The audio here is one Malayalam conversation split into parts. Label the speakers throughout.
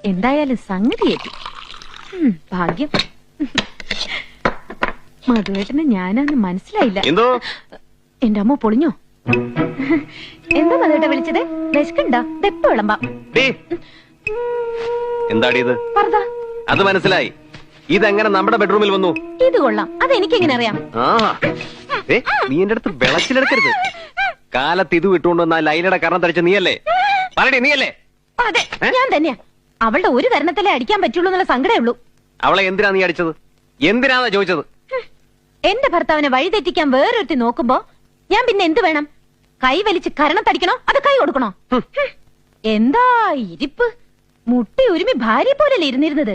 Speaker 1: എന്തായാലും സംഗതിയേറ്റി. ഭാഗ്യം. മധുവേട്ടന് ഞാനാന്ന് മനസ്സിലായില്ല. എന്റെ അമ്മ പൊളിഞ്ഞോ? എന്താ മധുവേട്ട വിളിച്ചത്? വിശക്കുണ്ടോ? തെപ്പ് വിളമ്പാം.
Speaker 2: എന്താടി ഇത്? അത് മനസ്സിലായി. ഇതെങ്ങനെ നമ്മുടെ ബെഡ്റൂമിൽ വന്നു? ഇത്
Speaker 1: കൊള്ളാം. അതെനിക്കെങ്ങനെ അറിയാം?
Speaker 2: നീ എന്റെ അടുത്ത് വിളച്ചിലെടുക്കരുത്. കാലത്ത് ഇത് വിട്ടുകൊണ്ടുവന്ന ലൈലയുടെ കരണം തടിച്ച നീയല്ലേ? പറയടി, നീയല്ലേ?
Speaker 1: അതെ, ഞാൻ തന്നെയാ. അവളുടെ ഒരു കരണത്തിലേ അടിക്കാൻ പറ്റുള്ളൂ എന്നുള്ള സങ്കടേ ഉള്ളൂ.
Speaker 2: അവളെ എന്തിനാ നീ അടിച്ചത്? എന്തിനാ ചോദിച്ചത്?
Speaker 1: എന്റെ ഭർത്താവിനെ വഴിതെറ്റിക്കാൻ വേറൊരുത്തി നോക്കുമ്പോ ഞാൻ പിന്നെ എന്ത് വേണം? കൈ വലിച്ച് കരണത്തടിക്കണോ അത് കൈ കൊടുക്കണോ? എന്താ ഇരിപ്പ്! മുട്ടി ഉരുമി ഭാര്യ പോലല്ലേ ഇരുന്നിരുന്നത്.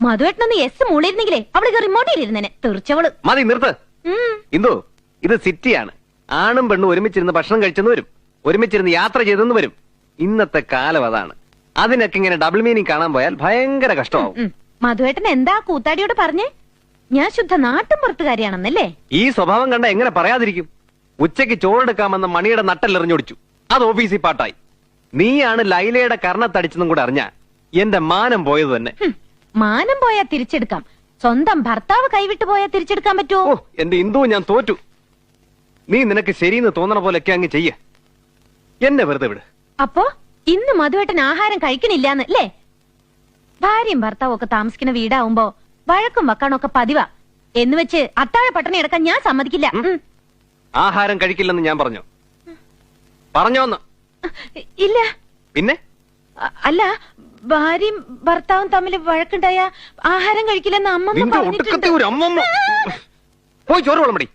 Speaker 1: മധുവേട്ടനൊന്ന് എസ് മൂളിയിരുന്നെങ്കിലേ അവള് റിമോട്ടിലിരുന്നേനെ. തീർച്ചവള്.
Speaker 2: മതി, നിർത്ത്. ഇന്ദു, ഇത് സിറ്റിയാണ്. ആണും പെണ്ണും ഒരുമിച്ചിരുന്ന് ഭക്ഷണം കഴിച്ചെന്ന് വരും, ഒരുമിച്ചിരുന്ന് യാത്ര ചെയ്തെന്ന് വരും. ഇന്നത്തെ കാലം അതാണ്. അതിനൊക്കെ ഇങ്ങനെ ഡബിൾ മീനിങ് കാണാൻ പോയാൽ ഭയങ്കര കഷ്ടമാവും.
Speaker 1: മധുവേട്ടൻ എന്താ കൂത്താടിയോട് പറഞ്ഞേ? ഞാൻ ശുദ്ധ നാട്ടും പുറത്തുകാരിയാണെന്നല്ലേ?
Speaker 2: ഈ സ്വഭാവം കണ്ട എങ്ങനെ പറയാതിരിക്കും? ഉച്ചയ്ക്ക് ചോറെടുക്കാമെന്ന മണിയുടെ നട്ടെല്ലെറിഞ്ഞൊടിച്ചു. അത് ഓഫീസിൽ പാട്ടായി. നീയാണ് ലൈലയുടെ കർണത്തടിച്ചെന്നും കൂടെ അറിഞ്ഞ എന്റെ മാനം പോയത് തന്നെ.
Speaker 1: മാനം പോയാ തിരിച്ചെടുക്കാം, സ്വന്തം ഭർത്താവ് കൈവിട്ടു പോയാ തിരിച്ചെടുക്കാൻ പറ്റുമോ?
Speaker 2: എന്റെ ഇന്ദു, ഞാൻ തോറ്റു. നീ നിനക്ക് ശരിയെന്ന് തോന്നണ പോലെയൊക്കെ അങ്ങ് ചെയ്യ. എന്നെ വെറുതെ വിട്.
Speaker 1: അപ്പോ ഇന്ന് മധുവേട്ടൻ ആഹാരം കഴിക്കണില്ലാന്ന് അല്ലേ? ഭാര്യയും ഭർത്താവും ഒക്കെ താമസിക്കുന്ന വീടാവുമ്പോ വഴക്കും വക്കാണൊക്കെ പതിവാ. എന്ന് വെച്ച് അത്താഴ പട്ടണി എടുക്കാൻ ഞാൻ സമ്മതിക്കില്ല.
Speaker 2: ആഹാരം കഴിക്കില്ലെന്ന് ഞാൻ പറഞ്ഞോന്ന്?
Speaker 1: ഇല്ല.
Speaker 2: പിന്നെ?
Speaker 1: അല്ല, ഭാര്യയും ഭർത്താവും തമ്മിൽ വഴക്കുണ്ടായ ആഹാരം കഴിക്കില്ലെന്ന് അമ്മ
Speaker 2: പോയി ചോറ് വിളമ്പടി.